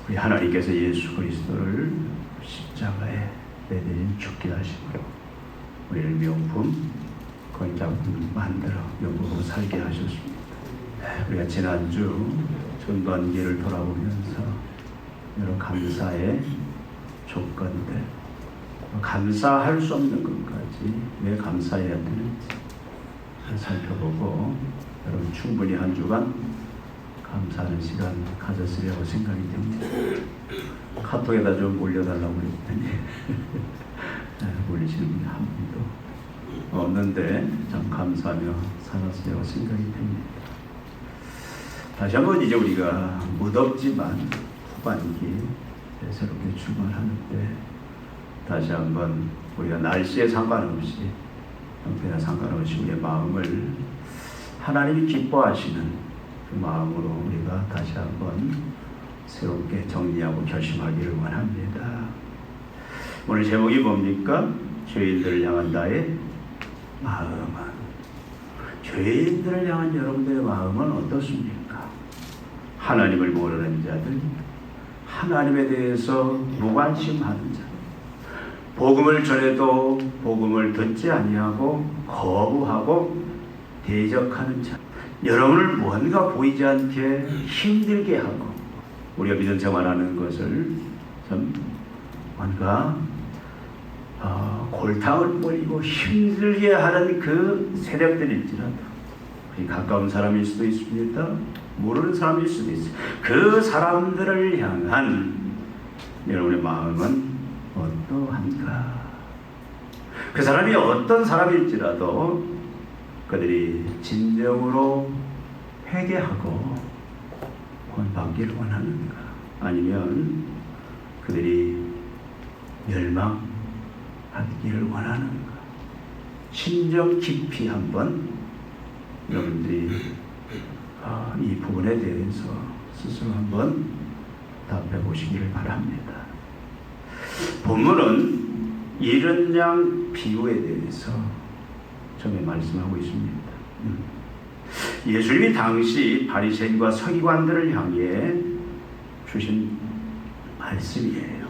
우리 하나님께서 예수 그리스도를 십자가에 내린 죽게 하시고 우리를 명품 건작품 만들어 영광으로 살게 하셨습니다. 우리가 지난주 전반기를 돌아보면서 여러 감사의 조건들, 감사할 수 없는 것까지 왜 감사해야 되는지 살펴보고 여러분 충분히 한 주간 감사하는 시간 가졌으리라고 생각이 됩니다. 카톡에다 좀 올려달라고 그랬더니 올리시는 분이 한 분도 없는데 참 감사하며 살았으리라고 생각이 됩니다. 다시 한번 이제 우리가 무덥지만 후반기 새롭게 출발하는데 다시 한번 우리가 날씨에 상관없이 형태나 상관없이 우리의 마음을 하나님이 기뻐하시는 그 마음으로 우리가 다시 한번 새롭게 정리하고 결심하기를 원합니다. 오늘 제목이 뭡니까? 죄인들을 향한 나의 마음은. 죄인들을 향한 여러분들의 마음은 어떻습니까? 하나님을 모르는 자들, 하나님에 대해서 무관심하는 자, 복음을 전해도 복음을 듣지 아니하고 거부하고 대적하는 자, 여러분을 뭔가 보이지 않게 힘들게 하고 우리가 믿음 생활하는 것을 좀 뭔가 골탕을 뿌리고 힘들게 하는 그 세력들일지라도 가까운 사람일 수도 있습니다. 모르는 사람일 수도 있어요. 그 사람들을 향한 여러분의 마음은 어떠한가? 그 사람이 어떤 사람일지라도 그들이 진정으로 회개하고 구원받기를 원하는가? 아니면 그들이 멸망하기를 원하는가? 심정 깊이 한번 여러분들이 이 부분에 대해서 스스로 한번 답해 보시기를 바랍니다. 본문은 이른 양 비유에 대해서 처음에 말씀하고 있습니다. 예수님이 당시 바리새인과 서기관들을 향해 주신 말씀이에요.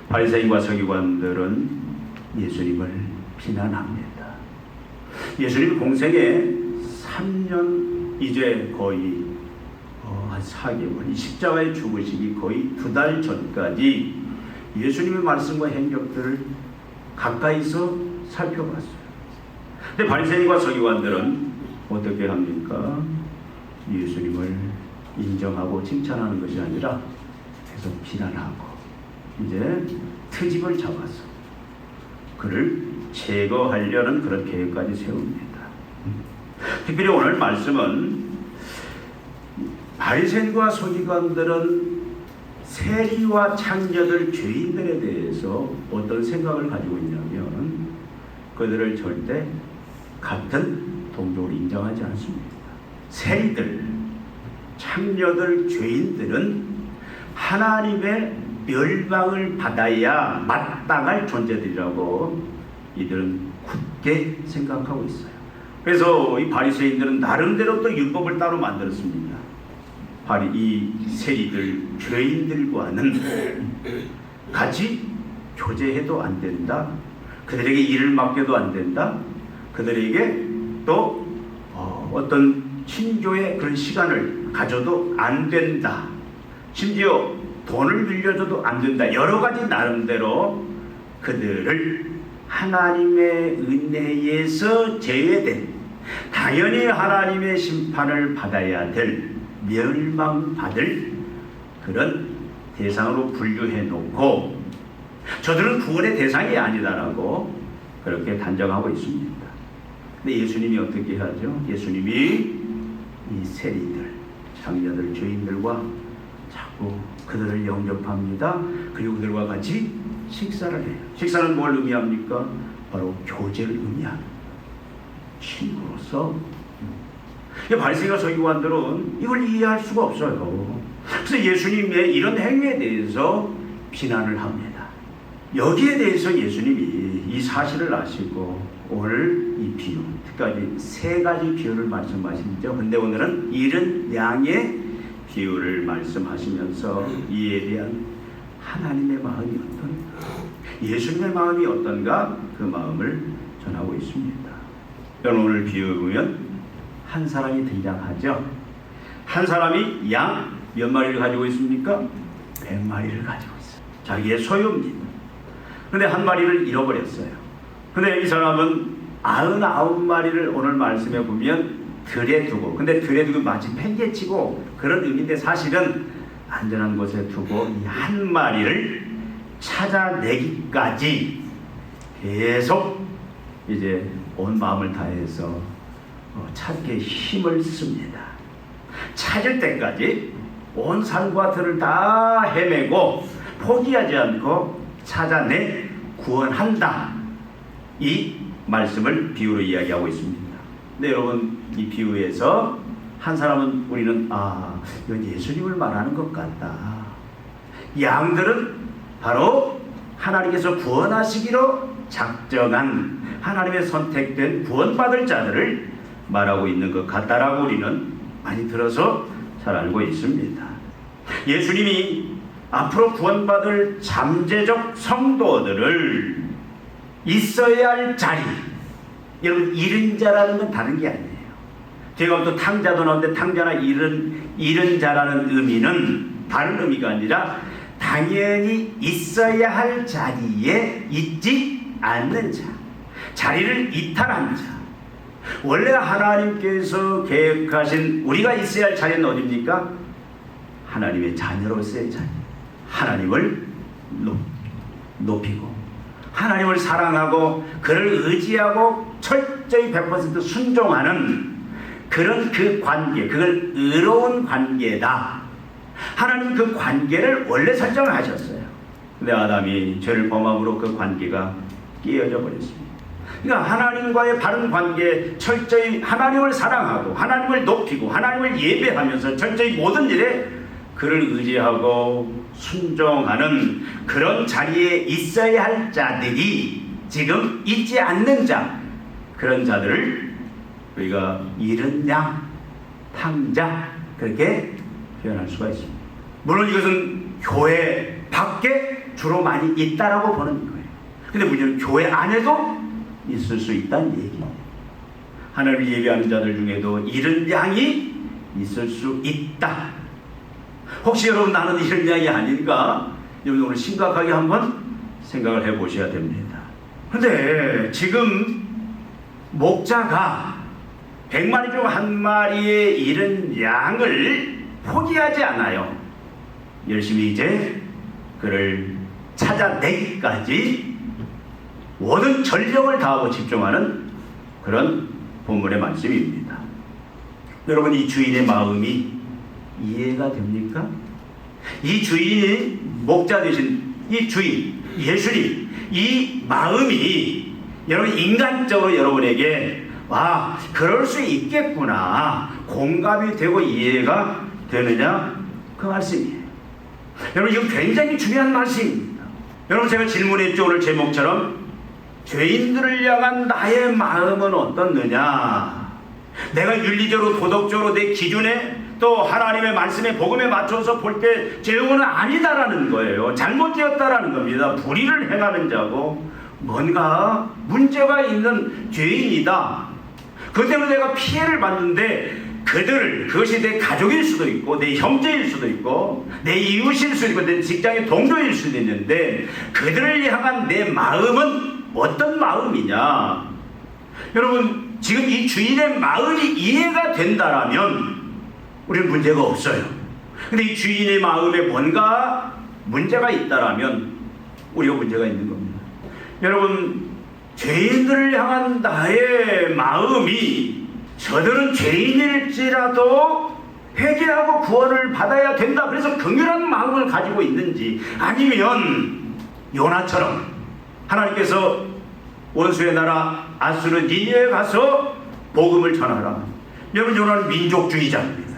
바리새인과 서기관들은 예수님을 비난합니다. 예수님 공생에 3년 이제 거의 한 4개월, 이 십자가에 죽으시기 거의 2달 전까지 예수님의 말씀과 행적들을 가까이서 살펴봤어요. 근데 바리새인과 서기관들은 어떻게 합니까? 예수님을 인정하고 칭찬하는 것이 아니라 계속 비난하고 이제 트집을 잡아서 그를 제거하려는 그런 계획까지 세웁니다. 특별히 오늘 말씀은 바리새인과 서기관들은 세리와 창녀들, 죄인들에 대해서 어떤 생각을 가지고 있냐면 그들을 절대 같은 동족으로 인정하지 않습니다. 세리들, 창녀들, 죄인들은 하나님의 멸망을 받아야 마땅할 존재들이라고 이들은 굳게 생각하고 있어요. 그래서 이 바리새인들은 나름대로 또 율법을 따로 만들었습니다. 이 세리들, 죄인들과는 같이 교제해도 안 된다. 그들에게 일을 맡겨도 안 된다. 그들에게 또 어떤 친교의 그런 시간을 가져도 안 된다. 심지어 돈을 빌려줘도 안 된다. 여러 가지 나름대로 그들을 하나님의 은혜에서 제외된, 당연히 하나님의 심판을 받아야 될, 멸망받을 그런 대상으로 분류해 놓고 저들은 구원의 대상이 아니다라고 그렇게 단정하고 있습니다. 근데 예수님이 어떻게 하죠? 예수님이 이 세리들, 장녀들, 죄인들과 자꾸 그들을 영접합니다. 그리고 그들과 같이 식사를 해요. 식사는 뭘 의미합니까? 바로 교제를 의미합니다. 친구로서. 바리새인과 서기관들은 이걸 이해할 수가 없어요. 그래서 예수님의 이런 행위에 대해서 비난을 합니다. 여기에 대해서 예수님이 이 사실을 아시고 오늘 이 비유, 특히 3가지 비유를 말씀하시죠. 그런데 오늘은 이른 양의 비유를 말씀하시면서 이에 대한 하나님의 마음이 어떤가, 예수님의 마음이 어떤가, 그 마음을 전하고 있습니다. 여러분, 오늘 비유에 보면 한 사람이 등장하죠. 한 사람이 양 몇 마리를 가지고 있습니까? 100마리를 가지고 있어요. 자기의 소유입니다. 근데 한 마리를 잃어버렸어요. 근데 이 사람은 99마리를 오늘 말씀에 보면 들에 두고, 근데 들에 두고 마치 팽개치고 그런 의미인데 사실은 안전한 곳에 두고 이 한 마리를 찾아내기까지 계속 이제 온 마음을 다해서 찾기에 힘을 씁니다. 찾을 때까지 온 산과 들을 다 헤매고 포기하지 않고 찾아내 구원한다. 이 말씀을 비유로 이야기하고 있습니다. 근데 여러분, 이 비유에서 한 사람은 우리는 이건 예수님을 말하는 것 같다. 양들은 바로 하나님께서 구원하시기로 작정한 하나님의 선택된 구원받을 자들을 말하고 있는 것 같다라고 우리는 많이 들어서 잘 알고 있습니다. 예수님이 앞으로 구원받을 잠재적 성도들을 있어야 할 자리, 여러분, 잃은 자라는 건 다른 게 아니에요. 제가 또 탕자도 나오는데 탕자나 잃은 자라는 의미는 다른 의미가 아니라 당연히 있어야 할 자리에 있지 않는 자, 자리를 이탈한 자. 원래 하나님께서 계획하신 우리가 있어야 할 자리는 어디입니까? 하나님의 자녀로서의 자리. 하나님을 높이고 하나님을 사랑하고 그를 의지하고 철저히 100% 순종하는 그런 그 관계, 그걸 의로운 관계다. 하나님 그 관계를 원래 설정을 하셨어요. 근데 아담이 죄를 범함으로 그 관계가 깨어져 버렸습니다. 그러니까 하나님과의 바른 관계, 철저히 하나님을 사랑하고 하나님을 높이고 하나님을 예배하면서 철저히 모든 일에 그를 의지하고 순종하는 그런 자리에 있어야 할 자들이 지금 있지 않는 자, 그런 자들을 우리가 잃은 양, 탕자, 그렇게 표현할 수가 있습니다. 물론 이것은 교회 밖에 주로 많이 있다라고 보는 거예요. 근데 문제는 교회 안에도 있을 수 있다는 얘기예요. 하나님을 예배하는 자들 중에도 잃은 양이 있을 수 있다. 혹시 여러분, 나는 이런 양이 아닌가? 여러분, 오늘 심각하게 한번 생각을 해보셔야 됩니다. 근데 지금 목자가 100마리 중 한 마리의 잃은 양을 포기하지 않아요. 열심히 이제 그를 찾아내기까지 모든 전력을 다하고 집중하는 그런 본문의 말씀입니다. 여러분, 이 주인의 마음이 이해가 됩니까? 이 주인이 목자 되신 이 주인 예수님, 이 마음이 여러분 인간적으로 여러분에게 그럴 수 있겠구나, 공감이 되고 이해가 되느냐, 그 말씀이에요. 여러분, 이건 굉장히 중요한 말씀입니다. 여러분, 제가 질문했죠. 오늘 제목처럼 죄인들을 향한 나의 마음은 어떻느냐. 내가 윤리적으로 도덕적으로 내 기준에 또 하나님의 말씀에 복음에 맞춰서 볼 때 제 영혼은 아니다라는 거예요. 잘못되었다라는 겁니다. 불의를 행하는 자고 뭔가 문제가 있는 죄인이다. 그 때문에 내가 피해를 받는데 그것이 내 가족일 수도 있고 내 형제일 수도 있고 내 이웃일 수도 있고 내 직장의 동료일 수도 있는데 그들을 향한 내 마음은 어떤 마음이냐. 여러분, 지금 이 주인의 마음이 이해가 된다라면 우리는 문제가 없어요. 근데 이 주인의 마음에 뭔가 문제가 있다라면 우리가 문제가 있는 겁니다. 여러분, 죄인들을 향한 나의 마음이 저들은 죄인일지라도 회개하고 구원을 받아야 된다, 그래서 긍휼한 마음을 가지고 있는지, 아니면 요나처럼 하나님께서 원수의 나라 아수르 니느웨에 가서 복음을 전하라. 여러분, 요나는 민족주의자입니다.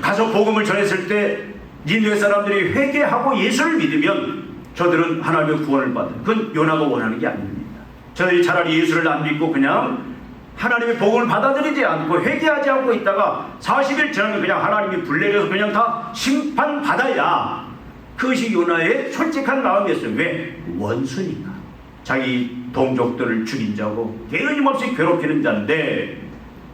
가서 복음을 전했을 때 니느웨 사람들이 회개하고 예수를 믿으면 저들은 하나님의 구원을 받아요. 그건 요나가 원하는 게 아닙니다. 저들이 차라리 예수를 안 믿고 그냥 하나님의 복음을 받아들이지 않고 회개하지 않고 있다가 40일 지나면 그냥 하나님이 불 내려서 그냥 다 심판받아야 그것이 요나의 솔직한 마음이었어요. 왜? 원수니까. 자기 동족들을 죽인 자고 끊임없이 괴롭히는 자인데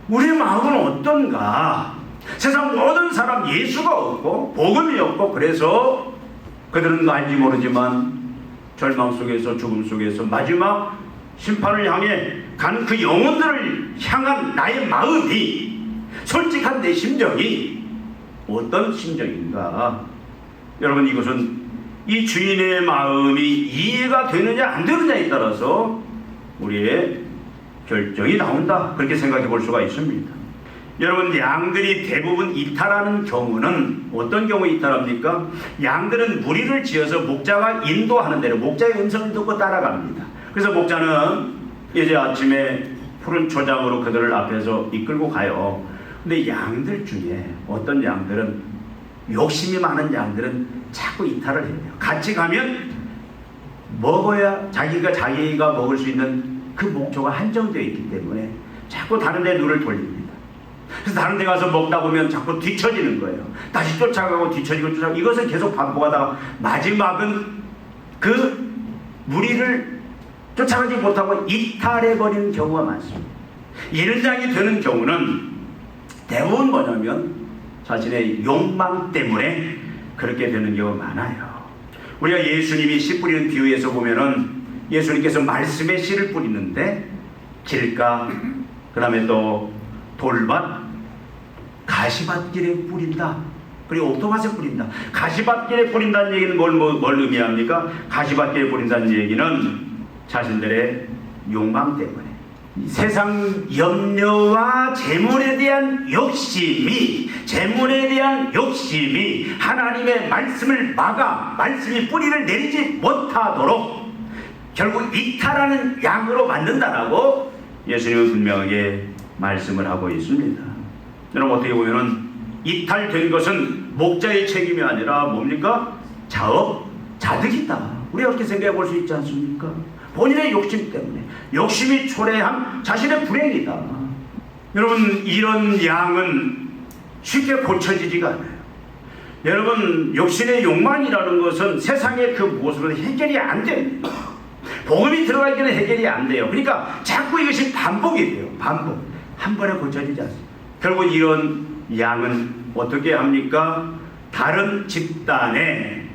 우리의 마음은 어떤가? 세상 모든 사람 예수가 없고 복음이 없고 그래서 그들은 알지 모르지만 절망 속에서 죽음 속에서 마지막 심판을 향해 가는 그 영혼들을 향한 나의 마음이 솔직한 내 심정이 어떤 심정인가? 여러분 이것은 이 주인의 마음이 이해가 되느냐 안 되느냐에 따라서 우리의 결정이 나온다. 그렇게 생각해 볼 수가 있습니다. 여러분 양들이 대부분 이탈하는 경우는 어떤 경우에 이탈합니까? 양들은 무리를 지어서 목자가 인도하는 대로 목자의 음성을 듣고 따라갑니다. 그래서 목자는 이제 아침에 푸른 초장으로 그들을 앞에서 이끌고 가요. 근데 양들 중에 어떤 양들은 욕심이 많은 양들은 자꾸 이탈을 해요. 같이 가면 먹어야 자기가 먹을 수 있는 그 목표가 한정되어 있기 때문에 자꾸 다른 데 눈을 돌립니다. 그래서 다른 데 가서 먹다 보면 자꾸 뒤처지는 거예요. 다시 쫓아가고 뒤처지고 쫓아가고 이것을 계속 반복하다가 마지막은 그 무리를 쫓아가지 못하고 이탈해버리는 경우가 많습니다. 이런 양이 되는 경우는 대부분 뭐냐면 자신의 욕망 때문에 그렇게 되는 경우가 많아요. 우리가 예수님이 씨 뿌리는 비유에서 보면은 예수님께서 말씀의 씨를 뿌리는데 길가 그 다음에 또 돌밭 가시밭길에 뿌린다. 그리고 옥토밭에 뿌린다. 가시밭길에 뿌린다는 얘기는 뭘 의미합니까? 가시밭길에 뿌린다는 얘기는 자신들의 욕망 때문에 세상 염려와 재물에 대한 욕심이 하나님의 말씀을 막아 말씀이 뿌리를 내리지 못하도록 결국 이탈하는 양으로 만든다라고 예수님은 분명하게 말씀을 하고 있습니다. 여러분 어떻게 보면은 이탈된 것은 목자의 책임이 아니라 뭡니까? 자득이다. 우리가 그렇게 생각해 볼 수 있지 않습니까? 본인의 욕심 때문에 욕심이 초래한 자신의 불행이다. 여러분 이런 양은 쉽게 고쳐지지가 않아요. 여러분 욕심의 욕망이라는 것은 세상의 그 무엇으로도 해결이 안 됩니다. 복음이 들어가 있기는 해결이 안 돼요. 그러니까 자꾸 이것이 반복이 돼요. 반복. 한 번에 고쳐지지 않습니다. 결국 이런 양은 어떻게 합니까? 다른 집단에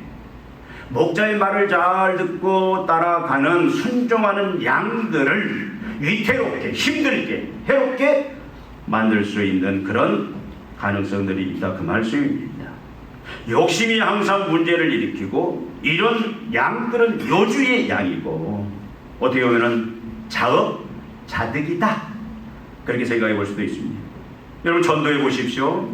목자의 말을 잘 듣고 따라가는 순종하는 양들을 위태롭게 힘들게 해롭게 만들 수 있는 그런 가능성들이 있다 그 말씀입니다. 욕심이 항상 문제를 일으키고 이런 양들은 요주의 양이고 어떻게 보면 자득이다 그렇게 생각해 볼 수도 있습니다. 여러분 전도해 보십시오.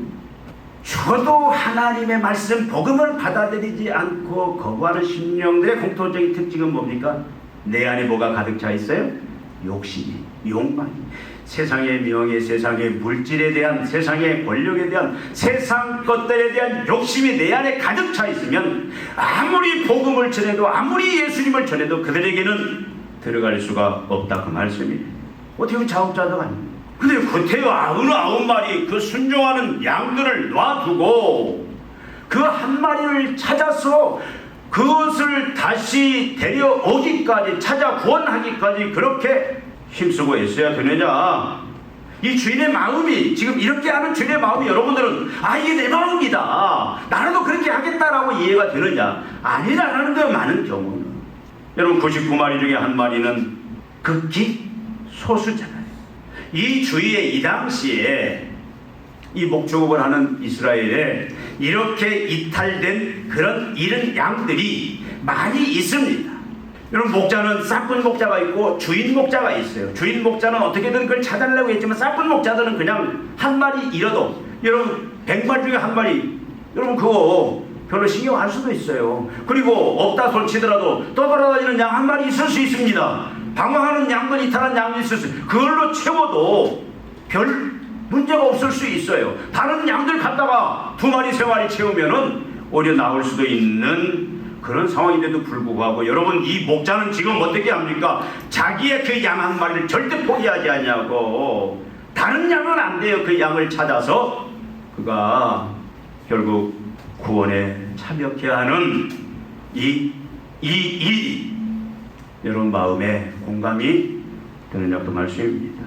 죽어도 하나님의 말씀 복음을 받아들이지 않고 거부하는 심령들의 공통적인 특징은 뭡니까? 내 안에 뭐가 가득 차 있어요? 욕심이, 욕망이, 세상의 명예, 세상의 물질에 대한, 세상의 권력에 대한, 세상 것들에 대한 욕심이 내 안에 가득 차 있으면 아무리 복음을 전해도 아무리 예수님을 전해도 그들에게는 들어갈 수가 없다 그 말씀이에요. 어떻게 보면 자업자득 아닙니까? 근데 그때 99마리 그 순종하는 양들을 놔두고 그 한 마리를 찾아서 그것을 다시 데려오기까지 찾아 구원하기까지 그렇게 힘쓰고 애써야 되느냐? 이 주인의 마음이 지금 이렇게 하는 주인의 마음이 여러분들은 이게 내 마음이다 나라도 그렇게 하겠다라고 이해가 되느냐? 아니라는 데 많은 경우는 여러분 99마리 중에 한 마리는 극히 소수잖아요. 이 주위에 이 당시에 이 목축업을 하는 이스라엘에 이렇게 이탈된 그런 이른 양들이 많이 있습니다. 여러분 목자는 싹군 목자가 있고 주인 목자가 있어요. 주인 목자는 어떻게든 그걸 찾아내려고 했지만 싹군 목자들은 그냥 한 마리 잃어도 여러분 100마리 중에 한 마리 여러분 그거 별로 신경 안 수도 있어요. 그리고 없다 솔치더라도 떠돌아다니는 양 한 마리 있을 수 있습니다. 방황하는 양들 이탈한 양이 있을 수 있어요. 그걸로 채워도 별 문제가 없을 수 있어요. 다른 양들 갖다가 2마리 3마리 채우면은 오히려 나올 수도 있는 그런 상황인데도 불구하고 여러분, 이 목자는 지금 어떻게 합니까? 자기의 그 양 한 마리를 절대 포기하지 않냐고. 다른 양은 안 돼요. 그 양을 찾아서 그가 결국 구원에 참여케 하는 이 일이 여러분 마음에 공감이 되느냐 그 말씀입니다.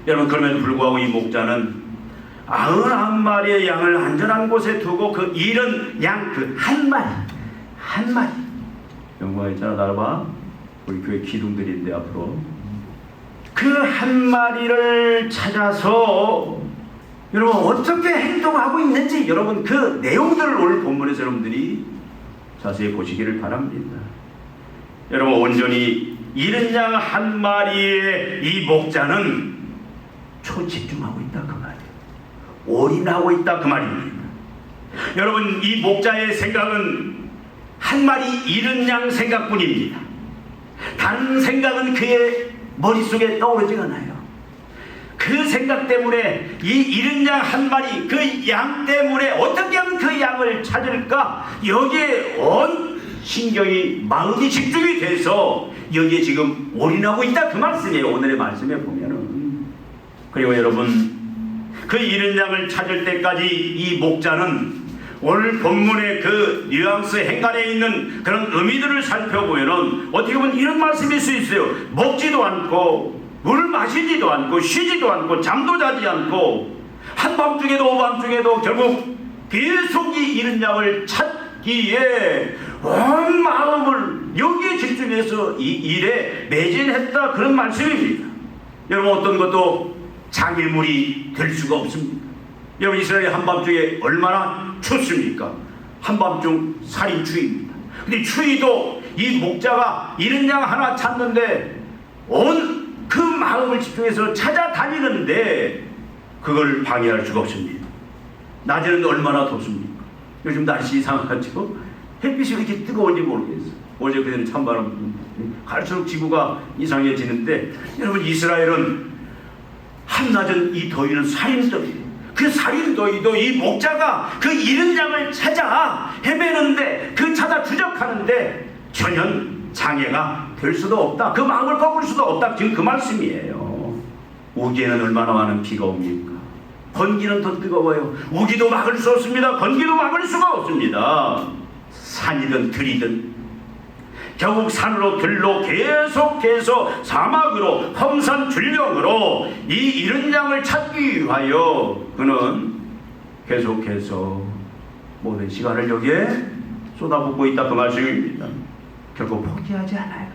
여러분, 그럼에도 불구하고 이 목자는 91마리의 양을 안전한 곳에 두고 그 잃은 양 그 한 마리 영광 있잖아. 나를 봐. 우리 교회 기둥들인데 앞으로 그 한 마리를 찾아서 여러분 어떻게 행동하고 있는지 여러분 그 내용들을 오늘 본문에서 여러분들이 자세히 보시기를 바랍니다. 여러분, 온전히 잃은 양 한 마리의 이 목자는 초집중하고 있다 그 말이에요. 올인하고 있다 그 말입니다. 여러분, 이 목자의 생각은 한 마리 잃은 양 생각뿐입니다. 다른 생각은 그의 머릿속에 떠오르지가 않아요. 그 생각 때문에 이 잃은 양 한 마리 그 양 때문에 어떻게 하면 그 양을 찾을까, 여기에 온 신경이 마음이 집중이 돼서 여기에 지금 올인하고 있다 그 말씀이에요. 오늘의 말씀에 보면은. 그리고 여러분, 그 잃은 양을 찾을 때까지 이 목자는 오늘 본문의 그 뉘앙스 행간에 있는 그런 의미들을 살펴보면은 어떻게 보면 이런 말씀일 수 있어요. 먹지도 않고 물을 마시지도 않고 쉬지도 않고 잠도 자지 않고 한밤중에도 오밤중에도 결국 계속 이 잃은 양을 찾기에 온 마음을 여기에 집중해서 이 일에 매진했다 그런 말씀입니다. 여러분, 어떤 것도 장애물이 될 수가 없습니다. 여러분, 이스라엘 한밤중에 얼마나 춥습니까? 한밤중 살인추위입니다. 근데 추위도 이 목자가 잃은 양 하나 찾는데 온 그 마음을 집중해서 찾아다니는데 그걸 방해할 수가 없습니다. 낮에는 얼마나 덥습니까? 요즘 날씨 이상하죠? 햇빛이 왜 이렇게 뜨거운지 모르겠어요. 어제 그때는 찬바람, 갈수록 지구가 이상해지는데 여러분, 이스라엘은 한낮은 이 더위는 살인더위예요. 그 살인더위도 이 목자가 그 잃은 양을 찾아 헤매는데 그 찾아 추적하는데 전혀 장애가 될 수도 없다. 그 마음을 꺾을 수도 없다. 지금 그 말씀이에요. 우기에는 얼마나 많은 비가 옵니까? 건기는 더 뜨거워요. 우기도 막을 수 없습니다. 건기도 막을 수가 없습니다. 산이든 들이든 결국 산으로 들로 계속해서 사막으로 험산 줄령으로 이 잃은 양을 찾기 위하여 그는 계속해서 모든 시간을 여기에 쏟아붓고 있다 그 말씀입니다. 결국 포기하지 않아요.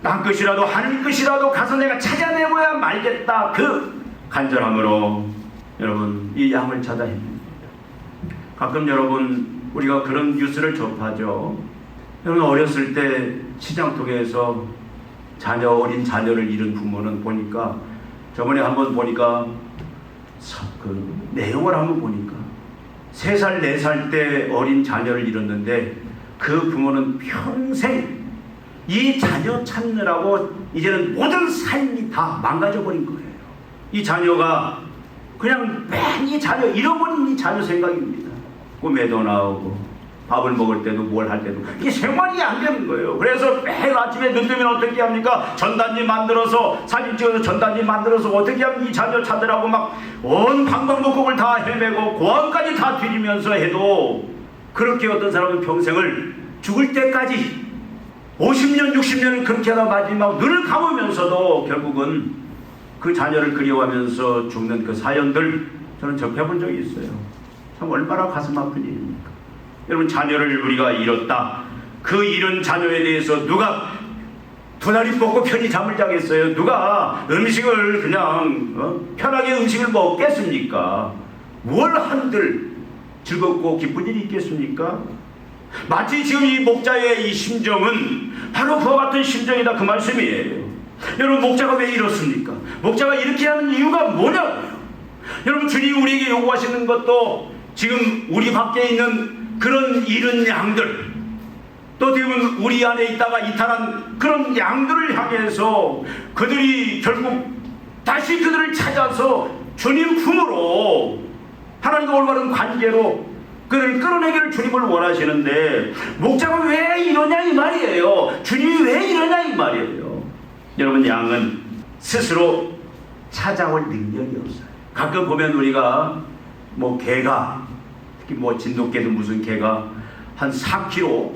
남 것이라도 하나님 것이라도 가서 내가 찾아내고야 말겠다 그 간절함으로 여러분 이 양을 찾아 헤맵니다. 가끔 여러분 우리가 그런 뉴스를 접하죠. 여러분, 어렸을 때 시장통에서 어린 자녀를 잃은 부모는 보니까 저번에 한번 보니까 그 내용을 한번 보니까 3살 4살 때 어린 자녀를 잃었는데 그 부모는 평생 이 자녀 찾느라고 이제는 모든 삶이 다 망가져 버린 거예요. 이 자녀가 그냥 맨 이 자녀 잃어버린 이 자녀 생각입니다. 꿈에도 나오고 밥을 먹을 때도 뭘 할 때도 이게 생활이 안 되는 거예요. 그래서 매일 아침에 눈 뜨면 어떻게 합니까? 전단지 만들어서 사진 찍어서 전단지 만들어서 어떻게 하면 이 자녀 찾으라고 막 온 방방곡곡을 다 헤매고 고아원까지 다 뒤지면서 해도 그렇게 어떤 사람은 평생을 죽을 때까지 50년 60년을 그렇게 하다 마지막 눈을 감으면서도 결국은 그 자녀를 그리워하면서 죽는 그 사연들 저는 접해본 적이 있어요. 참 얼마나 가슴 아픈 일입니까? 여러분, 자녀를 우리가 잃었다. 그 잃은 자녀에 대해서 누가 두 다리 뻗고 편히 잠을 자겠어요? 누가 음식을 그냥 편하게 음식을 먹겠습니까? 뭘 한들 즐겁고 기쁜 일이 있겠습니까? 마치 지금 이 목자의 이 심정은 바로 그와 같은 심정이다 그 말씀이에요. 여러분, 목자가 왜 이렇습니까? 목자가 이렇게 하는 이유가 뭐냐고요? 여러분, 주님이 우리에게 요구하시는 것도 지금 우리 밖에 있는 그런 잃은 양들, 또 대부분 우리 안에 있다가 이탈한 그런 양들을 향해서 그들이 결국 다시 그들을 찾아서 주님 품으로 하나님과 올바른 관계로 그를 끌어내기를 주님을 원하시는데 목자가 왜 이러냐 이 말이에요. 주님이 왜 이러냐 이 말이에요. 여러분, 양은 스스로 찾아올 능력이 없어요. 가끔 보면 우리가 개가, 특히 진돗개도 무슨 개가 한 4km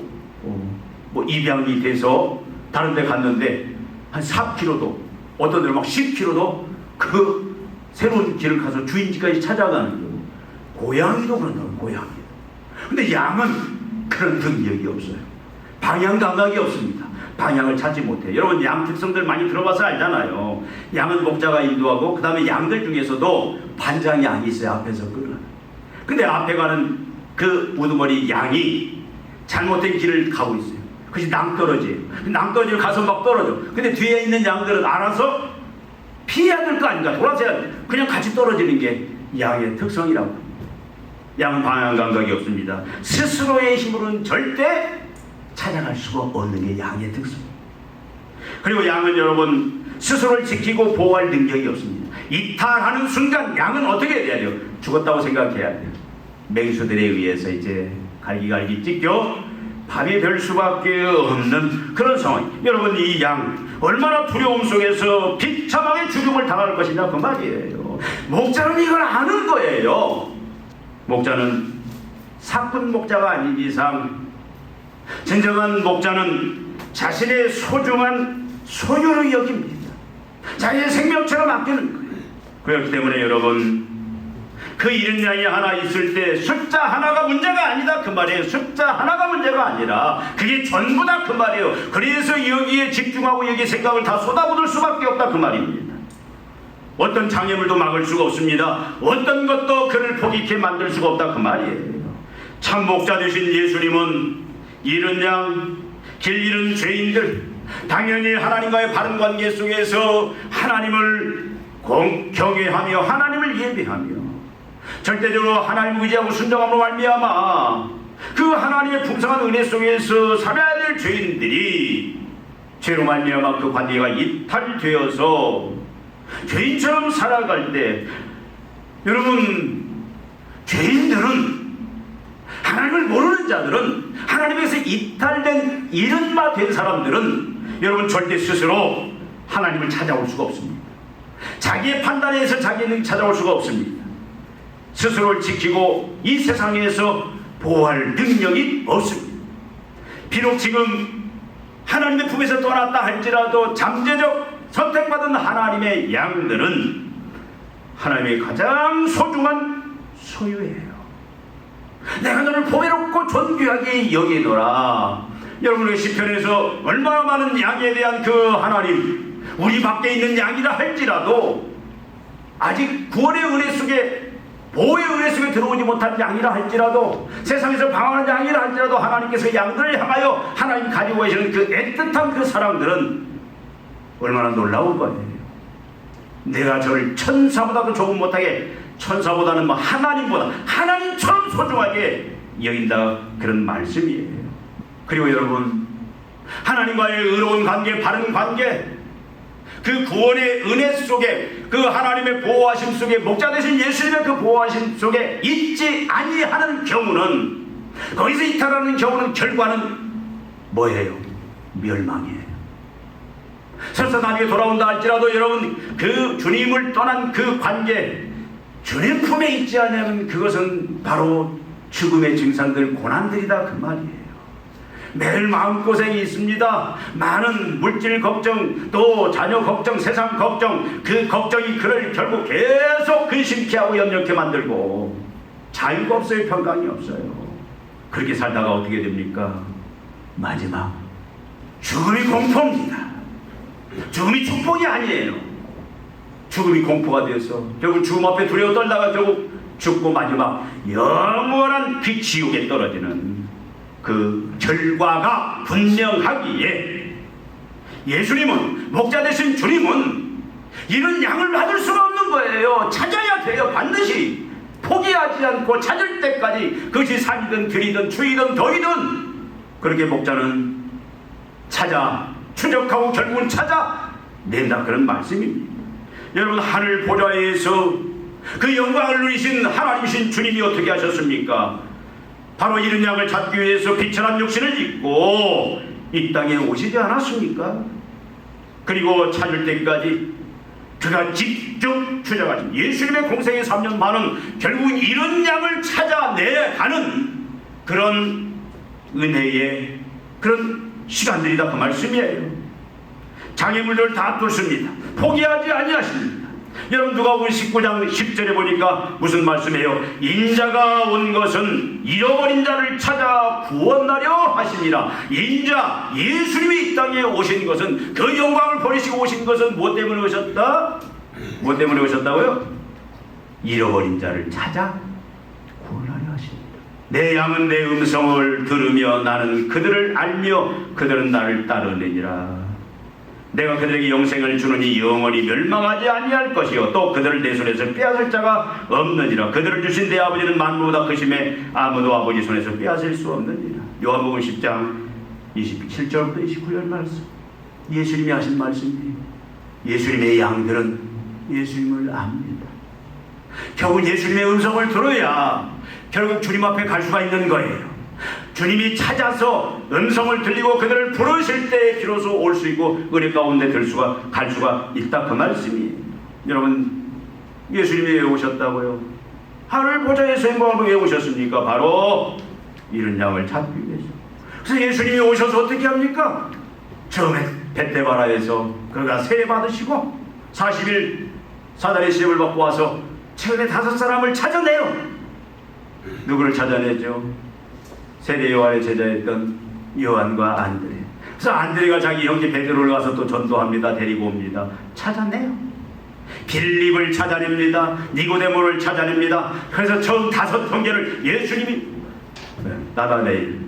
입양이 돼서 다른 데 갔는데 한 4km도, 어떤 데는 막 10km도 그 새로운 길을 가서 주인집까지 찾아가는 거예요. 고양이도 그런다고, 고양이. 근데 양은 그런 능력이 없어요. 방향 감각이 없습니다. 방향을 찾지 못해요. 여러분, 양 특성들 많이 들어봐서 알잖아요. 양은 목자가 인도하고, 그 다음에 양들 중에서도 반장 양이 있어요. 앞에서 끌어요. 근데 앞에 가는 그 우두머리 양이 잘못된 길을 가고 있어요. 그것이 낭떠러지예요. 낭떠러지를 가서 막 떨어져. 근데 뒤에 있는 양들은 알아서 피해야 될 거 아닌가, 돌아서야 돼. 그냥 같이 떨어지는 게 양의 특성이라고. 양은 방향 감각이 없습니다. 스스로의 힘으로는 절대 찾아갈 수가 없는 게 양의 특성. 그리고 양은 여러분, 스스로를 지키고 보호할 능력이 없습니다. 이탈하는 순간 양은 어떻게 해야 돼요? 죽었다고 생각해야 돼요. 맹수들에 의해서 이제 갈기갈기 찢겨 밥이 될 수밖에 없는 그런 상황. 여러분, 이 양 얼마나 두려움 속에서 비참하게 죽음을 당할 것이냐 그 말이에요. 목자는 이걸 아는 거예요. 목자는 사꾼 목자가 아닌 이상, 진정한 목자는 자신의 소중한 소유를 여깁니다. 자기의 생명처럼 아끼는 거예요. 그렇기 때문에 여러분, 그 잃은 양이 하나 있을 때 숫자 하나가 문제가 아니다 그 말이에요. 숫자 하나가 문제가 아니라 그게 전부다 그 말이에요. 그래서 여기에 집중하고 여기 생각을 다 쏟아붓을 수밖에 없다 그 말입니다. 어떤 장애물도 막을 수가 없습니다. 어떤 것도 그를 포기케 만들 수가 없다 그 말이에요. 참 목자 되신 예수님은 잃은 양, 길 잃은 죄인들, 당연히 하나님과의 바른 관계 속에서 하나님을 경외하며 하나님을 예배하며 절대적으로 하나님을 의지하고 순종함으로 말미암아 그 하나님의 풍성한 은혜 속에서 살아야 될 죄인들이 죄로 말미암아 그 관계가 이탈되어서 죄인처럼 살아갈 때, 여러분, 죄인들은, 하나님을 모르는 자들은, 하나님에서 이탈된 잃은 바 된 사람들은 여러분 절대 스스로 하나님을 찾아올 수가 없습니다. 자기의 판단에서 자기는 찾아올 수가 없습니다. 스스로를 지키고 이 세상에서 보호할 능력이 없습니다. 비록 지금 하나님의 품에서 떠났다 할지라도 잠재적 선택받은 하나님의 양들은 하나님의 가장 소중한 소유예요. 내가 너를 보배롭고 존귀하게 여기노라. 여러분의 시편에서 얼마나 많은 양에 대한 그 하나님, 우리 밖에 있는 양이라 할지라도 아직 구원의 은혜 속에, 보호의 은혜 속에 들어오지 못한 양이라 할지라도, 세상에서 방황하는 양이라 할지라도 하나님께서 양들을 향하여 하나님 가지고 계시는 그 애틋한 그 사랑들은 얼마나 놀라운 거예요. 내가 저를 천사보다도 조금 못하게, 천사보다는 하나님보다 하나님처럼 소중하게 여긴다, 그런 말씀이에요. 그리고 여러분, 하나님과의 의로운 관계, 바른 관계, 그 구원의 은혜 속에, 그 하나님의 보호하심 속에, 목자 되신 예수님의 그 보호하심 속에 있지 아니하는 경우는, 거기서 이탈하는 경우는 결과는 뭐예요? 멸망이에요. 설사 나중에 돌아온다 할지라도 여러분, 그 주님을 떠난 그 관계, 주님 품에 있지 않으면 그것은 바로 죽음의 증상들, 고난들이다 그 말이에요. 매일 마음고생이 있습니다. 많은 물질 걱정, 또 자녀 걱정, 세상 걱정, 그 걱정이 그를 결국 계속 근심케 하고 염려케 만들고 자유가 없어요. 평강이 없어요. 그렇게 살다가 어떻게 됩니까? 마지막 죽음이 공포입니다. 죽음이 축복이 아니에요. 죽음이 공포가 되어서 결국 죽음 앞에 두려워 떨다가 결국 죽고 마지막 영원한 그 지옥에 떨어지는 그 결과가 분명하기에, 예수님은, 목자 되신 주님은 이런 양을 받을 수가 없는 거예요. 찾아야 돼요. 반드시 포기하지 않고 찾을 때까지, 그것이 산이든 들이든 추위든 더위든 그렇게 목자는 찾아 추적하고 결국은 찾아낸다, 그런 말씀입니다. 여러분, 하늘 보좌에서 그 영광을 누리신 하나님이신 주님이 어떻게 하셨습니까? 바로 이런 양을 찾기 위해서 비천한 육신을 입고 이 땅에 오시지 않았습니까? 그리고 찾을 때까지 그가 직접 주장하신 예수님의 공생의 3년 반은 결국 이런 양을 찾아내가는 그런 은혜의 그런 시간들이다 그 말씀이에요. 장애물들을 다 뚫습니다. 포기하지 아니하십니다. 여러분 누가복음 19장 10절에 보니까 무슨 말씀이에요? 인자가 온 것은 잃어버린 자를 찾아 구원하려 하시니라. 인자 예수님이 이 땅에 오신 것은, 그 영광을 버리시고 오신 것은 무엇 때문에 오셨다? 무엇 때문에 오셨다고요? 잃어버린 자를 찾아 구원하려 하십니다. 내 양은 내 음성을 들으며 나는 그들을 알며 그들은 나를 따르느니라. 내가 그들에게 영생을 주느니 영원히 멸망하지 아니할 것이요 또 그들을 내 손에서 빼앗을 자가 없느니라. 그들을 주신 내 아버지는 만무보다 크심에 아무도 아버지 손에서 빼앗을 수 없느니라. 요한복음 10장 27절부터 29절 말씀, 예수님이 하신 말씀이에요. 예수님의 양들은 예수님을 압니다. 결국 예수님의 음성을 들어야 결국 주님 앞에 갈 수가 있는 거예요. 주님이 찾아서 음성을 들리고 그들을 부르실 때 비로소 올 수 있고 은혜 가운데 갈 수가 있다 그 말씀이에요. 여러분 예수님이 왜 오셨다고요? 하늘 보좌에서 행복하고 왜 오셨습니까? 바로 이런 양을 찾기 위해서. 그래서 예수님이 오셔서 어떻게 합니까? 처음에 벳데바라에서 그가 세례 받으시고 40일 사단의 시험을 받고 와서 최근에 5사람을 찾아내요. 누구를 찾아내죠? 세례 요한의 제자였던 요한과 안드레. 그래서 안드레가 자기 형제 베드로를 가서 또 전도합니다. 데리고 옵니다. 찾아내요. 빌립을 찾아냅니다. 니고데모를 찾아냅니다. 그래서 처음 5 형제를 예수님이 나다네일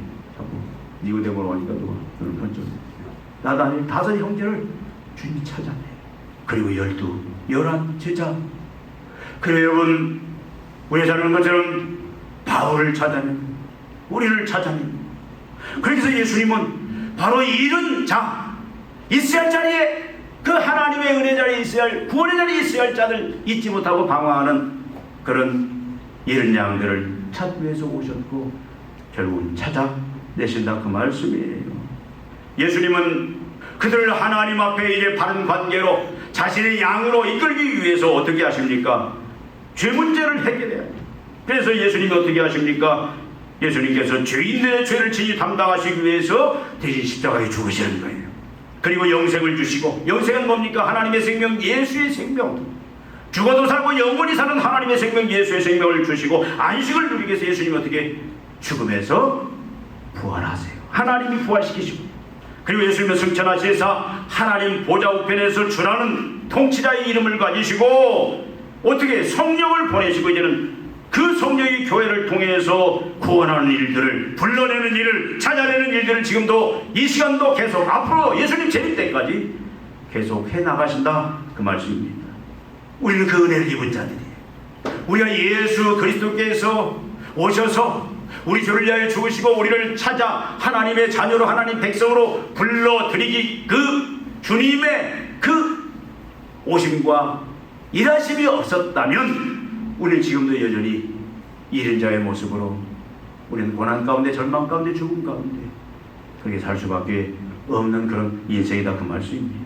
니고데모로 오니까 누가 나다네일 5 형제를 주님이 찾아내요. 그리고 11 제자. 그리고 여러분 우리가 잘 아는 것처럼 바울을 찾아냅니다. 우리를 찾아냅니다. 그래서 예수님은 바로 이런 자, 있어야 할 자리에, 그 하나님의 은혜 자리에 있어야 할, 구원의 자리에 있어야 할 자들 잊지 못하고 방황하는 그런 이런 양들을 찾기 위해서 오셨고 결국은 찾아내신다 그 말씀이에요. 예수님은 그들을 하나님 앞에 이제 바른 관계로 자신의 양으로 이끌기 위해서 어떻게 하십니까? 죄 문제를 해결해야 돼요. 그래서 예수님이 어떻게 하십니까? 예수님께서 죄인들의 죄를 친히 담당하시기 위해서 대신 십자가에 죽으시는 거예요. 그리고 영생을 주시고, 영생은 뭡니까? 하나님의 생명, 예수의 생명. 죽어도 살고 영원히 사는 하나님의 생명, 예수의 생명을 주시고 안식을 누리기 위해서 예수님이 어떻게 죽음에서 부활하세요. 하나님이 부활시키시고, 그리고 예수님은 승천하시사 하나님 보좌 우편에서 주라는 통치자의 이름을 가지시고 어떻게 성령을 보내시고 이제는 그 성령이 교회를 통해서 구원하는 일들을, 불러내는 일을, 찾아내는 일들을 지금도 이 시간도 계속 앞으로 예수님 재림 때까지 계속 해나가신다 그 말씀입니다. 우리는 그 은혜를 입은 자들이에요. 우리가 예수 그리스도께서 오셔서 우리 죄를 위하여 죽으시고 우리를 찾아 하나님의 자녀로, 하나님 백성으로 불러들이기, 그 주님의 그 오심과 일하심이 없었다면 우리는 지금도 여전히 잃은 자의 모습으로 우리는 고난 가운데, 절망 가운데, 죽음 가운데 그렇게 살 수밖에 없는 그런 인생이다 그 말씀입니다.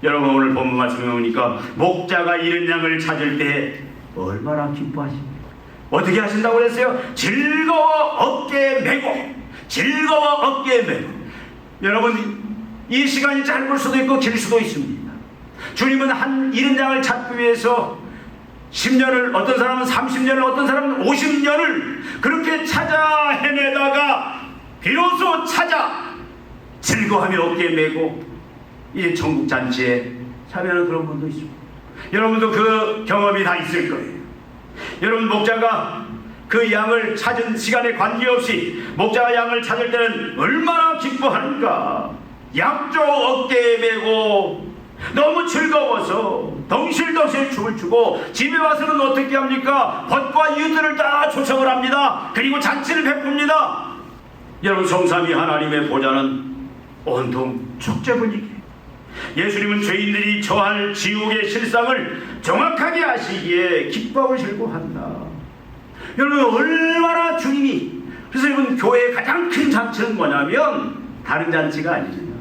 여러분 오늘 본문 말씀에 보니까 목자가 잃은 양을 찾을 때 얼마나 기뻐하십니까? 어떻게 하신다고 그랬어요? 즐거워 어깨에 메고, 즐거워 어깨에 메고. 여러분 이 시간이 짧을 수도 있고 길 수도 있습니다. 주님은 한 잃은 양을 찾기 위해서 10년을, 어떤 사람은 30년을, 어떤 사람은 50년을 그렇게 찾아 헤매다가 비로소 찾아 즐거워하며 어깨에 메고 이제 천국 잔치에 참여하는 그런 분도 있습니다. 여러분도 그 경험이 다 있을 거예요. 여러분 목자가 그 양을 찾은 시간에 관계없이 목자가 양을 찾을 때는 얼마나 기뻐하는가. 양쪽 어깨에 메고 너무 즐거워서 덩실덩실 춤을 추고 집에 와서는 어떻게 합니까? 벗과 이웃들을 다 초청을 합니다. 그리고 잔치를 베풉니다. 여러분 성삼위 하나님의 보좌는 온통 축제 분위기. 예수님은 죄인들이 처할 지옥의 실상을 정확하게 아시기에 기뻐하시고 한다. 여러분 얼마나 주님이 그래서 여러분, 교회의 가장 큰 잔치는 뭐냐면 다른 잔치가 아니에요.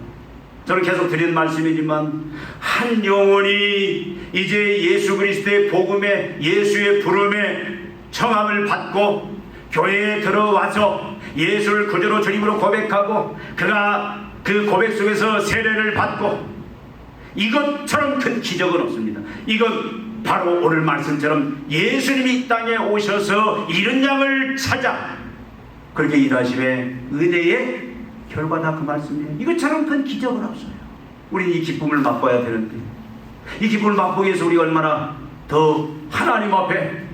저는 계속 드리는 말씀이지만 한 영혼이 이제 예수 그리스도의 복음에, 예수의 부름에 청함을 받고 교회에 들어와서 예수를 구주로 주님으로 고백하고 그가 그 고백 속에서 세례를 받고, 이것처럼 큰 기적은 없습니다. 이건 바로 오늘 말씀처럼 예수님이 이 땅에 오셔서 잃은 양을 찾아 그렇게 일하심의 은혜의 결과다, 그 말씀이에요. 이것처럼 큰 기적은 없어요. 우리는 이 기쁨을 맛봐야 되는데, 이 기쁨을 맛보기 위해서 우리가 얼마나 더 하나님 앞에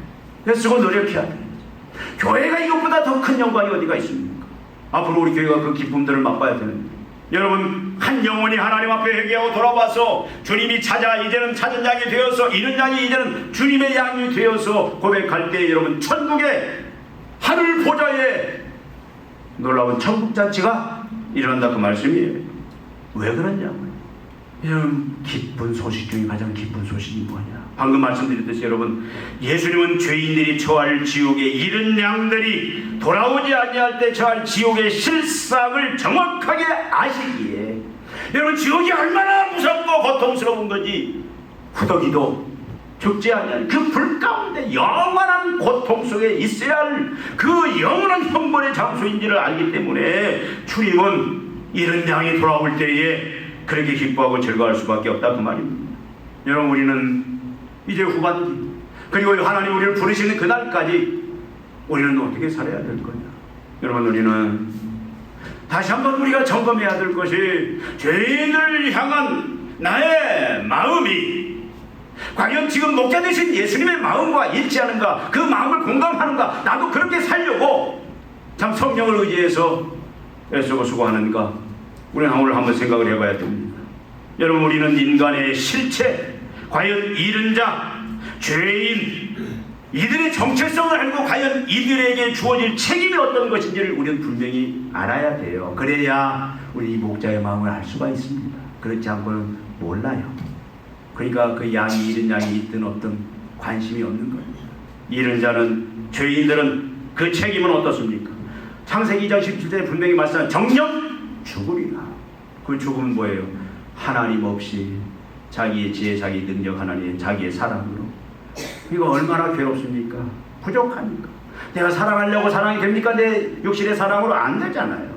애쓰고 노력해야 돼요. 교회가 이것보다 더 큰 영광이 어디가 있습니까? 앞으로 우리 교회가 그 기쁨들을 맛봐야 되는데, 여러분, 한 영혼이 하나님 앞에 회개하고 돌아와서 주님이 찾아 이제는 찾은 양이 되어서, 잃은 양이 이제는 주님의 양이 되어서 고백할 때 여러분, 천국의 하늘 보좌에 놀라운 천국잔치가 일어난다, 그 말씀이에요. 왜 그러냐고요? 여러분, 기쁜 소식 중에 가장 기쁜 소식이 뭐냐? 방금 말씀드렸듯이 여러분, 예수님은 죄인들이 처할 지옥에 잃은 양들이 돌아오지 아니할 때 처할 지옥의 실상을 정확하게 아시기에, 여러분, 지옥이 얼마나 무섭고 고통스러운 건지 후더기도 죽지 아니할 그 불 가운데 영원한 고통 속에 있어야 할 그 영원한 형벌의 장소인지를 알기 때문에 주님은 잃은 양이 돌아올 때에 그렇게 기뻐하고 즐거워할 수밖에 없다, 그 말입니다. 여러분, 우리는 이제 후반기, 그리고 하나님 우리를 부르시는 그날까지 우리는 어떻게 살아야 될 거냐? 여러분, 우리는 다시 한번 우리가 점검해야 될 것이, 죄인을 향한 나의 마음이 과연 지금 목자 되신 예수님의 마음과 일치하는가? 그 마음을 공감하는가? 나도 그렇게 살려고 참 성령을 의지해서 애쓰고 수고하는가? 우리는 오늘 한번 생각을 해봐야 됩니다. 여러분, 우리는 인간의 실체, 과연 잃은 자, 죄인, 이들의 정체성을 알고 과연 이들에게 주어질 책임이 어떤 것인지를 우리는 분명히 알아야 돼요. 그래야 우리 이 목자의 마음을 알 수가 있습니다. 그렇지 않고는 몰라요. 그러니까 그 양이, 잃은 양이 있든 없든 관심이 없는 거예요. 잃은 자는, 죄인들은 그 책임은 어떻습니까? 창세기 2장 17절에 분명히 말씀한 정령 죽으리라. 그 죽음은 뭐예요? 하나님 없이 자기의 지혜, 자기 능력, 하나님의 자기의 사랑으로. 이거 얼마나 괴롭습니까? 부족하니까. 내가 사랑하려고 사랑이 됩니까? 내 육신의 사랑으로 안 되잖아요.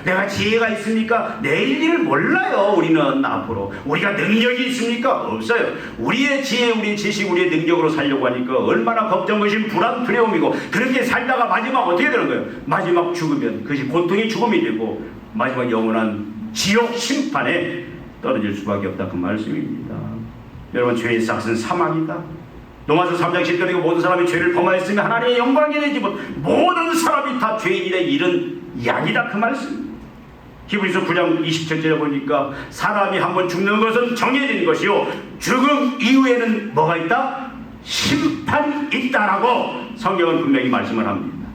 내가 지혜가 있습니까? 내일 일을 몰라요. 우리는 앞으로. 우리가 능력이 있습니까? 없어요. 우리의 지혜, 우리의 지식, 우리의 능력으로 살려고 하니까 얼마나 걱정, 의심, 불안, 두려움이고, 그렇게 살다가 마지막 어떻게 되는 거예요? 마지막 죽으면 그것이 고통이 죽음이 되고 마지막 영원한 지옥 심판에 떨어질 수밖에 없다, 그 말씀입니다. 여러분, 죄의 삭은 사망이다. 로마서 3장 10절에 모든 사람이 죄를 범하였으며 하나님의 영광에 이르지 못, 모든 사람이 다 죄인의 잃은 양이다, 그 말씀. 히브리서 9장 27절에 보니까 사람이 한번 죽는 것은 정해진 것이요, 죽음 이후에는 뭐가 있다? 심판이 있다라고 성경은 분명히 말씀을 합니다.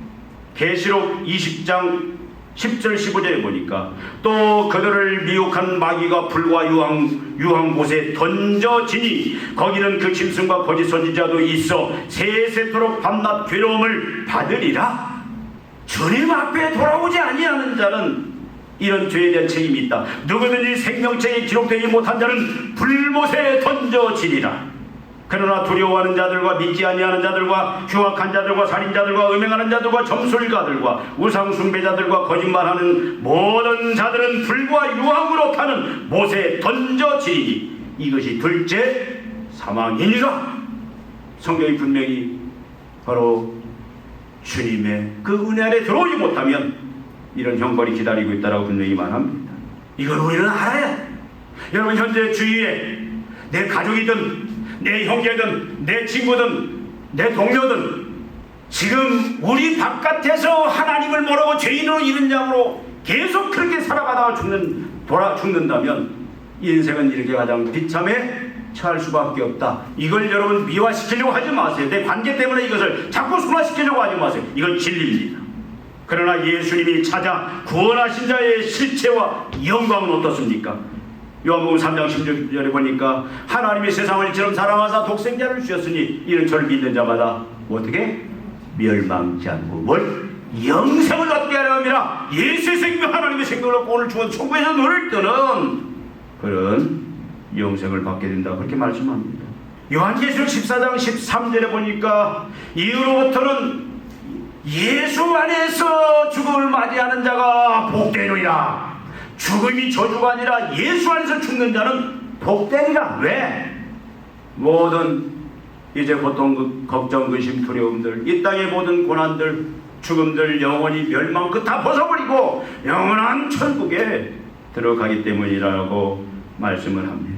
계시록 20장 10절 15절에 보니까 또 그들을 미혹한 마귀가 불과 유황 곳에 던져지니 거기는 그 짐승과 거짓 선지자도 있어 세세토록 밤낮 괴로움을 받으리라. 주님 앞에 돌아오지 아니하는 자는 이런 죄에 대한 책임이 있다. 누구든지 생명책에 기록되지 못한 자는 불못에 던져지리라. 그러나 두려워하는 자들과 믿지 아니하는 자들과 흉악한 자들과 살인자들과 음행하는 자들과 점술가들과 우상숭배자들과 거짓말하는 모든 자들은 불과 유황으로 타는 못에 던져지리니 이것이 둘째 사망이니라. 성경이 분명히 바로 주님의 그 은혜 안에 들어오지 못하면 이런 형벌이 기다리고 있다라고 분명히 말합니다. 이걸 우리는 알아야 돼. 여러분, 현재 주위에 내 가족이든 내 형제든 내 친구든 내 동료든 지금 우리 바깥에서 하나님을 모르고 죄인으로 잃은 양으로 계속 그렇게 살아가다가 죽는다면 이 인생은 이렇게 가장 비참해 처할 수밖에 없다. 이걸 여러분 미화시키려고 하지 마세요. 내 관계 때문에 이것을 자꾸 순화시키려고 하지 마세요. 이건 진리입니다. 그러나 예수님이 찾아 구원하신 자의 실체와 영광은 어떻습니까? 요한복음 3장 16절에 보니까 하나님이 세상을 이처럼 사랑하사 독생자를 주셨으니 이는 저를 믿는 자마다 어떻게? 멸망치 않고 뭘? 영생을 얻게 하려 함이라. 예수의 생명, 하나님의 생명을 얻고 오늘 죽어서 천국에서 눈을 뜨는 그런 영생을 받게 된다, 그렇게 말씀합니다. 요한계시록 14장 13절에 보니까 이후로부터는 예수 안에서 죽음을 맞이하는 자가 복되리라. 죽음이 저주가 아니라 예수 안에서 죽는 자는 복되리라. 왜? 모든 이제 고통, 걱정, 의심, 두려움들, 이 땅의 모든 고난들, 죽음들, 영원히 멸망 그 다 벗어버리고 영원한 천국에 들어가기 때문이라고 말씀을 합니다.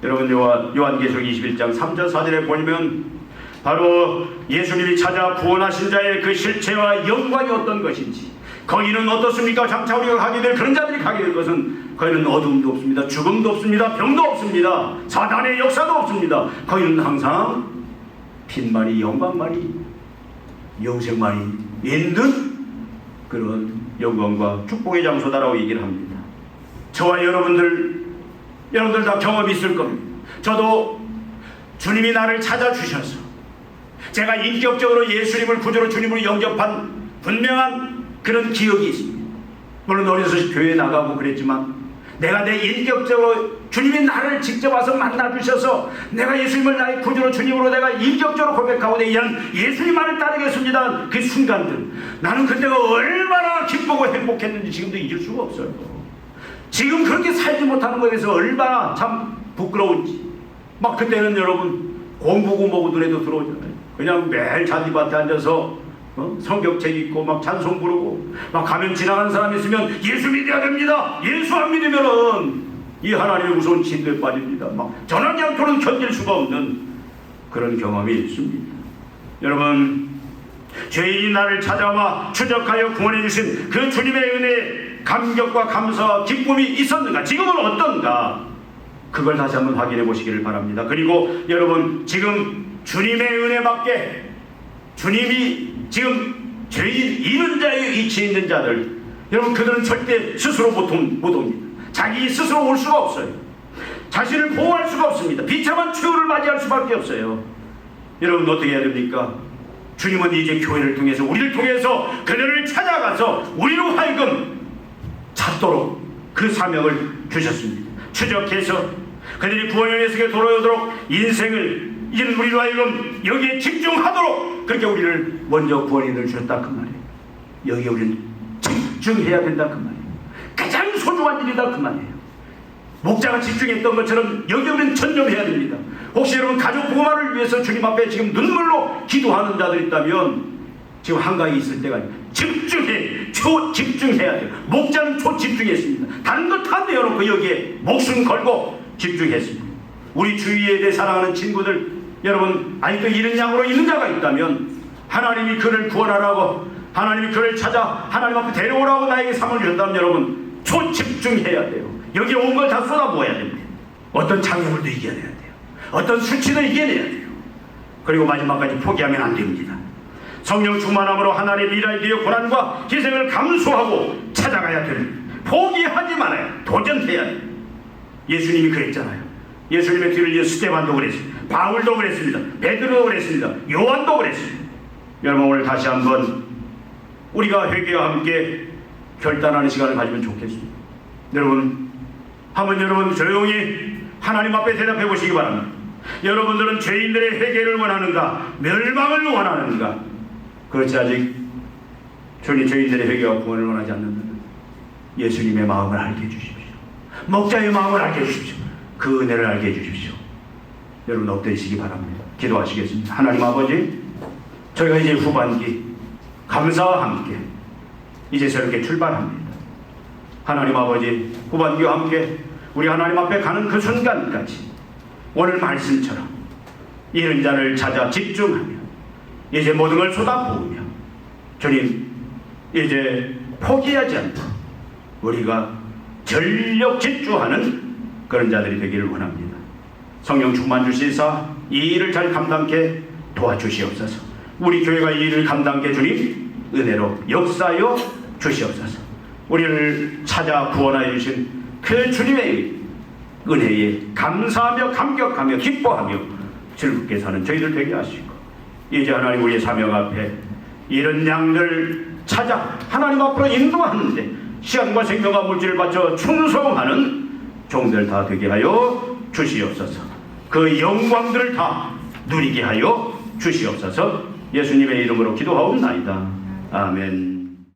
여러분, 요한계시록 21장 3절 4절에 보면 바로 예수님이 찾아 구원하신 자의 그 실체와 영광이 어떤 것인지, 거기는 어떻습니까? 장차 우리가 가게 될 그런 자들이 가게 될 것은, 거기는 어둠도 없습니다, 죽음도 없습니다, 병도 없습니다, 사단의 역사도 없습니다. 거기는 항상 빛만이, 영광만이, 영생만이 있는 그런 영광과 축복의 장소다라고 얘기를 합니다. 저와 여러분들 다 경험이 있을 겁니다. 저도 주님이 나를 찾아주셔서 제가 인격적으로 예수님을 구주로 주님으로 영접한 분명한 그런 기억이 있습니다. 물론 어려서 교회에 나가고 그랬지만 내가 내 인격적으로 주님이 나를 직접 와서 만나주셔서 내가 예수님을 나의 구주로 주님으로 내가 인격적으로 고백하고 내 예수님만을 따르겠습니다, 그 순간들, 나는 그때가 얼마나 기쁘고 행복했는지 지금도 잊을 수가 없어요. 지금 그렇게 살지 못하는 것에 대해서 얼마나 참 부끄러운지. 막 그때는 여러분 공부고 뭐고 눈에도 들어오잖아요. 그냥 매일 잔디밭에 앉아서 성경책 읽고 막 찬송 부르고, 막 가면 지나가는 사람 있으면 예수 믿어야 됩니다, 예수 안 믿으면은 이 하나님의 무서운 진도에 빠집니다. 막 전하지 않고는 견딜 수가 없는 그런 경험이 있습니다. 여러분, 죄인이 나를 찾아와 추적하여 구원해 주신 그 주님의 은혜에 감격과 감사와 기쁨이 있었는가, 지금은 어떤가, 그걸 다시 한번 확인해 보시기를 바랍니다. 그리고 여러분, 지금 주님의 은혜밖에, 주님이 지금 죄인 이런 자의 위치에 있는 자들, 여러분 그들은 절대 스스로 못 옵니다. 자기 스스로 올 수가 없어요. 자신을 보호할 수가 없습니다. 비참한 최후를 맞이할 수밖에 없어요. 여러분 어떻게 해야 됩니까? 주님은 이제 교회를 통해서, 우리를 통해서 그들을 찾아가서 우리로 하여금 찾도록 그 사명을 주셨습니다. 추적해서 그들이 구원의 예수께 돌아오도록 인생을 이제는 우리로 하여금 여기에 집중하도록 그렇게 우리를 먼저 구원인을 주셨다 그 말이에요. 여기에 우리는 집중해야 된다 그 말이에요. 가장 소중한 일이다 그 말이에요. 목자가 집중했던 것처럼 여기에 우리는 전념해야 됩니다. 혹시 여러분 가족 부모를 위해서 주님 앞에 지금 눈물로 기도하는 자들 있다면 지금 한가히 있을 때가 아니에요. 집중해야 돼요. 목자는 초집중했습니다. 다른 것 다 내어놓고 여기에 목숨 걸고 집중했습니다. 우리 주위에 대해 사랑하는 친구들, 여러분 아직도 잃은 양으로 있는 자가 있다면 하나님이 그를 구원하라고, 하나님이 그를 찾아 하나님 앞에 데려오라고 나에게 상을 주셨다면 여러분 초집중해야 돼요. 여기에 온 걸 다 쏟아부어야 됩니다. 어떤 장애물도 이겨내야 돼요. 어떤 수치도 이겨내야 돼요. 그리고 마지막까지 포기하면 안 됩니다. 성령 충만함으로 하나님의 일할 뒤에 고난과 희생을 감수하고 찾아가야 됩니다. 포기하지 말아요. 도전해야 돼요. 예수님이 그랬잖아요. 예수님의 뒤를 이어 스데반도 그랬습니다. 바울도 그랬습니다. 베드로도 그랬습니다. 요한도 그랬습니다. 여러분 오늘 다시 한번 우리가 회개와 함께 결단하는 시간을 가지면 좋겠습니다. 여러분 한번 여러분 조용히 하나님 앞에 대답해 보시기 바랍니다. 여러분들은 죄인들의 회개를 원하는가, 멸망을 원하는가? 그렇지, 아직 죄인들의 회개와 구원을 원하지 않는다면 예수님의 마음을 알게 해주십시오. 목자의 마음을 알게 해주십시오. 그 은혜를 알게 해주십시오. 여러분 엎드리시기 바랍니다. 기도하시겠습니다. 하나님 아버지, 저희가 이제 후반기 감사와 함께 이제 새롭게 출발합니다. 하나님 아버지, 후반기와 함께 우리 하나님 앞에 가는 그 순간까지 오늘 말씀처럼 이런 자를 찾아 집중하며 이제 모든 걸 쏟아부으며 주님 이제 포기하지 않고 우리가 전력 집중하는 그런 자들이 되기를 원합니다. 성령 충만 주시사 이 일을 잘 감당케 도와주시옵소서. 우리 교회가 이 일을 감당케 주님 은혜로 역사하여 주시옵소서. 우리를 찾아 구원하여 주신 그 주님의 은혜에 감사하며 감격하며 기뻐하며 즐겁게 사는 저희들 되게 하시고, 이제 하나님 우리의 사명 앞에 이런 양들 찾아 하나님 앞으로 인도하는데 시간과 생명과 물질을 바쳐 충성하는 종들 다 되게 하여 주시옵소서. 그 영광들을 다 누리게 하여 주시옵소서. 예수님의 이름으로 기도하옵나이다. 아멘.